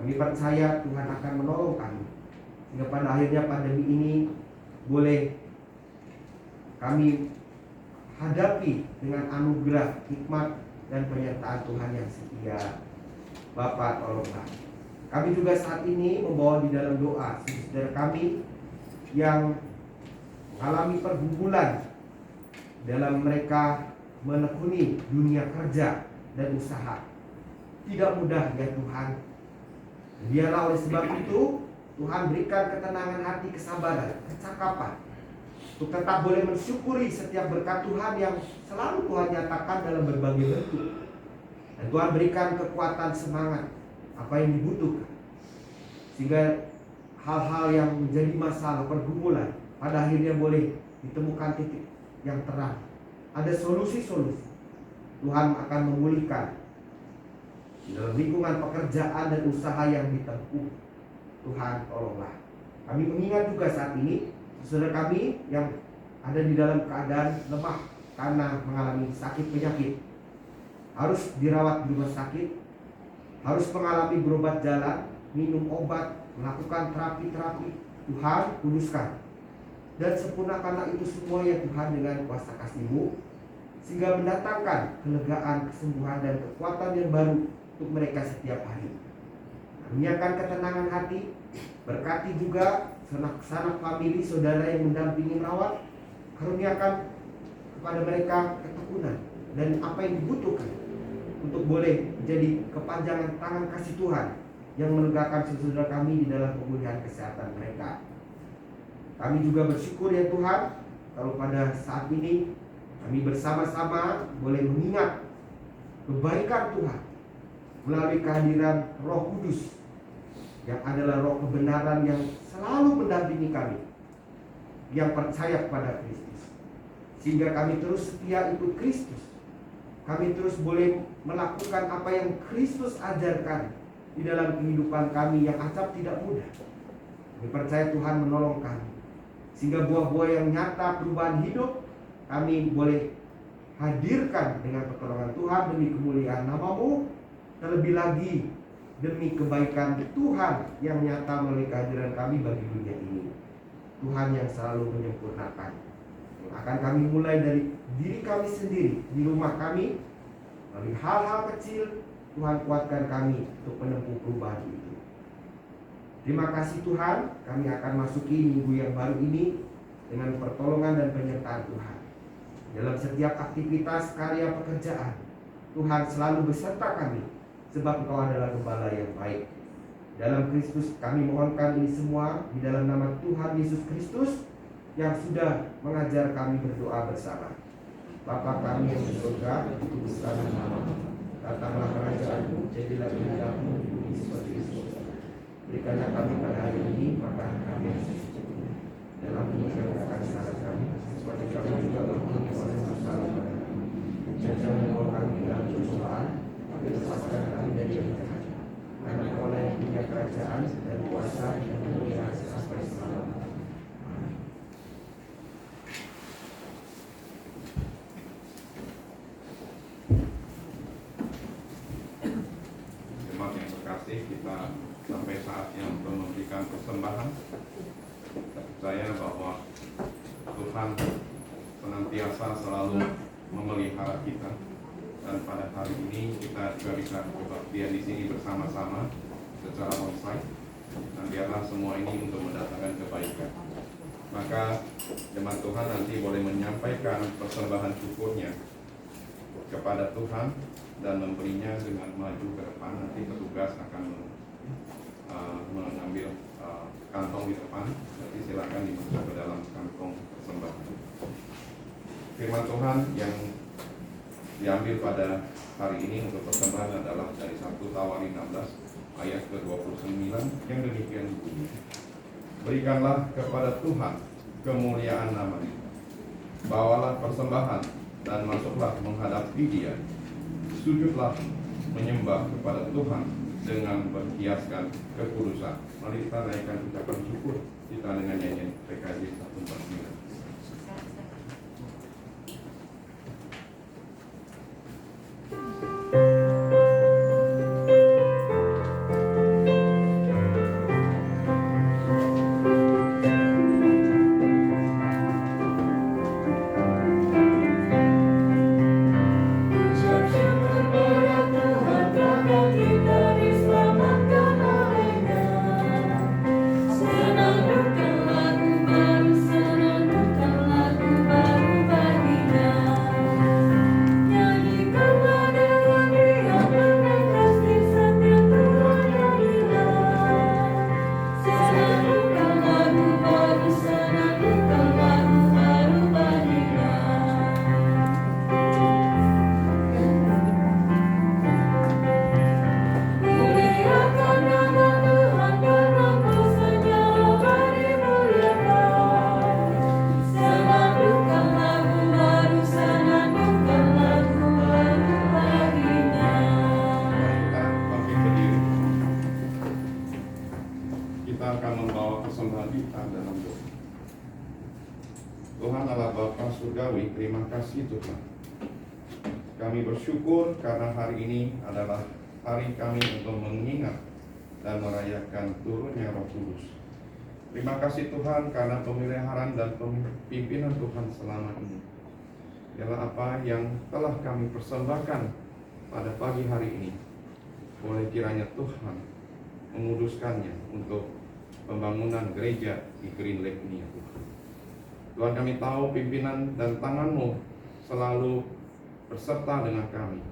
Kami percaya Tuhan akan menolong kami, sehingga pada akhirnya pandemi ini boleh kami hadapi dengan anugerah, hikmat, dan penyertaan Tuhan yang setia. Bapa, tolonglah. Kami juga saat ini membawa di dalam doa saudara kami yang mengalami pergumulan dalam mereka menekuni dunia kerja dan usaha. Tidak mudah ya Tuhan. Biarlah oleh sebab itu Tuhan berikan ketenangan hati, kesabaran, kecakapan untuk tetap boleh mensyukuri setiap berkat Tuhan yang selalu Tuhan nyatakan dalam berbagai bentuk. Dan Tuhan berikan kekuatan, semangat apa yang dibutuhkan, sehingga hal-hal yang menjadi masalah, pergumulan, pada akhirnya boleh ditemukan titik yang terang. Ada solusi-solusi. Tuhan akan memulihkan dalam lingkungan pekerjaan dan usaha yang ditempuh. Tuhan tolonglah. Kami mengingat juga saat ini saudara kami yang ada di dalam keadaan lemah karena mengalami sakit penyakit, harus dirawat di rumah sakit, harus mengalami berobat jalan, minum obat, melakukan terapi-terapi, Tuhan, kuduskan dan sempurnakanlah itu semua ya Tuhan dengan kuasa kasih-Mu, sehingga mendatangkan kelegaan, kesembuhan, dan kekuatan yang baru untuk mereka setiap hari. Karuniakan ketenangan hati, berkati juga sanak-sanak famili, saudara yang mendampingi merawat. Karuniakan kepada mereka ketekunan dan apa yang dibutuhkan untuk boleh jadi kepanjangan tangan kasih Tuhan yang melegakan saudara kami di dalam pemulihan kesehatan mereka. Kami juga bersyukur ya Tuhan, kalau pada saat ini kami bersama-sama boleh mengingat kebaikan Tuhan melalui kehadiran Roh Kudus yang adalah roh kebenaran yang selalu mendampingi kami yang percaya kepada Kristus, sehingga kami terus setia ikut Kristus. Kami terus boleh melakukan apa yang Kristus ajarkan di dalam kehidupan kami yang acap tidak mudah. Kami percaya Tuhan menolong kami, sehingga buah-buah yang nyata perubahan hidup kami boleh hadirkan dengan pertolongan Tuhan demi kemuliaan nama-Mu, terlebih lagi demi kebaikan Tuhan yang nyata melalui kehadiran kami bagi dunia ini. Tuhan yang selalu menyempurnakan, yang akan kami mulai dari diri kami sendiri, di rumah kami, melalui hal-hal kecil. Tuhan kuatkan kami untuk menempuh perubahan itu. Terima kasih Tuhan, kami akan masuki minggu yang baru ini dengan pertolongan dan penyertaan Tuhan. Dalam setiap aktivitas karya pekerjaan, Tuhan selalu beserta kami, sebab Engkau adalah Gembala yang baik. Dalam Kristus kami mohonkan ini semua di dalam nama Tuhan Yesus Kristus yang sudah mengajar kami berdoa bersama. Bapa kami yang di surga, dikuduskanlah namamu, datanglah kerajaan-Mu, jadilah kehendak-Mu di bumi seperti di surga. Berikanlah kami pada hari ini makanan kami yang secukupnya, dan ampunilah kesalahan kami, seperti kami juga mengampuni orang yang bersalah kepada kami. Dan jangan membawa kami dalam pencobaan, tapi lepaskan kami dari yang jahat. Karena Engkau yang punya kerajaan dan kuasa dan kemuliaan sampai selama-lamanya. Jemaat yang terkasih, kita sampai saatnya untuk memberikan persembahan. Kita percaya bahwa Tuhan senantiasa selalu memelihara kita, dan pada hari ini kita juga bisa berbaktian di sini bersama-sama secara onsite, dan biarlah semua ini untuk mendatangkan kebaikan. Maka jemaat Tuhan nanti boleh menyampaikan persembahan syukurnya kepada Tuhan dan memberinya dengan maju ke depan. Nanti petugas akan mengambil kantong di depan. Nanti silakan dimasuk ke dalam kantong persembahan. Firman Tuhan yang diambil pada hari ini untuk persembahan adalah dari 1 Tawarin 16 ayat ke-29 yang demikian bunyi. Berikanlah kepada Tuhan kemuliaan nama-Nya, bawalah persembahan dan masuklah menghadapi Dia, sujudlah menyembah kepada Tuhan dengan berhiaskan kekudusan. Mari kita naikkan ucapan syukur kita dengan nyanyian PKJ 149. Terima kasih Tuhan. Kami bersyukur karena hari ini adalah hari kami untuk mengingat dan merayakan turunnya Roh Kudus. Terima kasih Tuhan karena pemeliharaan dan pimpinan Tuhan selama ini. Biarlah apa yang telah kami persembahkan pada pagi hari ini, boleh kiranya Tuhan menguduskannya untuk pembangunan gereja di Green Lake ini ya Tuhan. Tuhan, kami tahu pimpinan dan tangan-Mu selalu berserta dengan kami.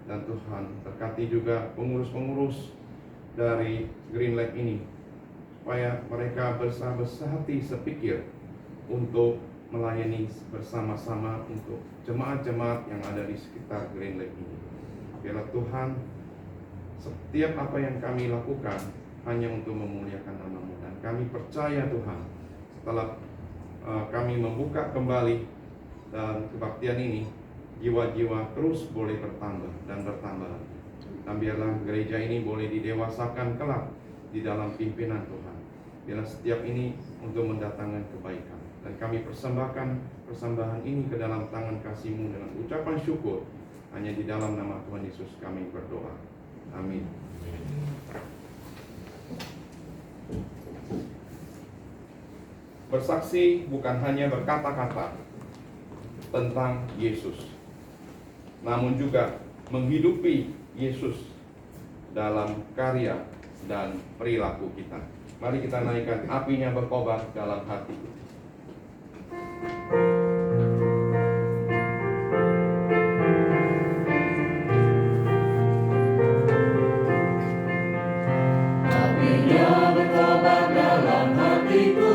Dan Tuhan, berkati juga pengurus-pengurus dari Green Lake ini, supaya mereka bersah-hati sepikir untuk melayani bersama-sama untuk jemaat-jemaat yang ada di sekitar Green Lake ini. Biarlah Tuhan, setiap apa yang kami lakukan hanya untuk memuliakan nama-Mu. Dan kami percaya Tuhan, setelah kami membuka kembali dan kebaktian ini, jiwa-jiwa terus boleh bertambah dan bertambah. Dan biarlah gereja ini boleh didewasakan kelak di dalam pimpinan Tuhan. Biarlah setiap ini untuk mendatangkan kebaikan. Dan kami persembahkan persembahan ini ke dalam tangan kasih-Mu dengan ucapan syukur. Hanya di dalam nama Tuhan Yesus kami berdoa. Amin. Bersaksi bukan hanya berkata-kata tentang Yesus, namun juga menghidupi Yesus dalam karya dan perilaku kita. Mari kita naikkan apinya berkobar dalam hati. Apinya berkobar dalam hatiku,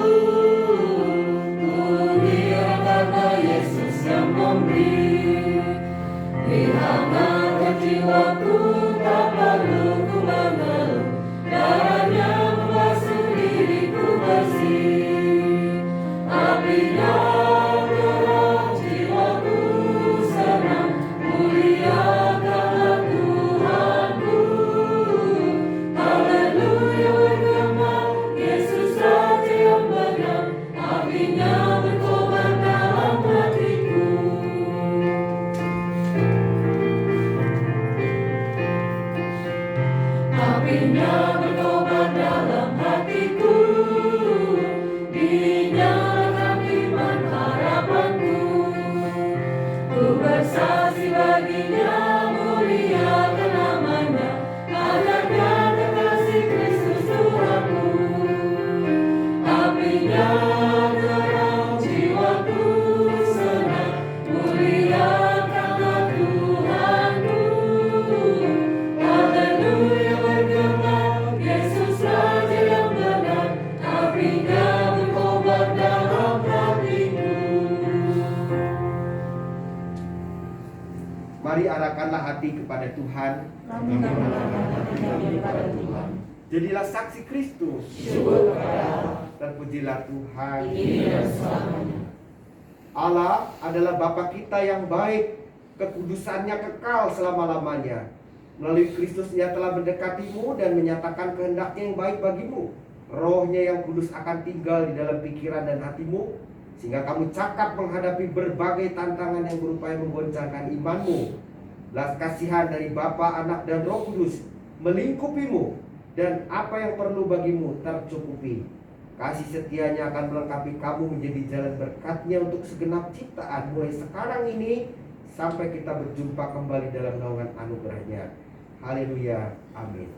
karena Yesus yang memberi. Dihangatkan jiwaku, tak perlu ku mengeluh, darahnya membasuh diriku bersih. Apinya terang, jiwaku senang, muliakanlah Tuhanku. Haleluya bergema, Yesus Raja yang benar. Apinya berkobar dalam hatiku. Apinya berkobar dalam hatiku, dinyalakan iman harapanku. Ku bersaksi baginya, muliakan namanya, agar nyata kasih Kristus Tuhanku. Apinya terang, jiwaku senang, muliakanlah Tuhanku. Haleluya bergema, Yesus Raja yang benar. Apinya berkobar dalam hatiku. Mari arahkanlah hati kepada Tuhan. Kami mengarahkan hati kami kepada Tuhan. Jadilah saksi Kristus. Syukur kepada Allah, Terpujilah Tuhan. kini dan selamanya. Allah adalah Bapa kita yang baik, kekudusannya kekal selama-lamanya. Melalui Kristus Ia telah mendekatimu dan menyatakan kehendaknya yang baik bagimu. Rohnya yang kudus akan tinggal di dalam pikiran dan hatimu, sehingga kamu cakap menghadapi berbagai tantangan yang berupaya menggoncangkan imanmu. Belas kasihan dari Bapa, Anak, dan Roh Kudus melingkupimu, dan apa yang perlu bagimu tercukupi. Kasih setianya akan melengkapi kamu menjadi jalan berkat-Nya untuk segenap ciptaan, mulai sekarang ini sampai kita berjumpa kembali dalam naungan anugerah-Nya. Haleluya, amin.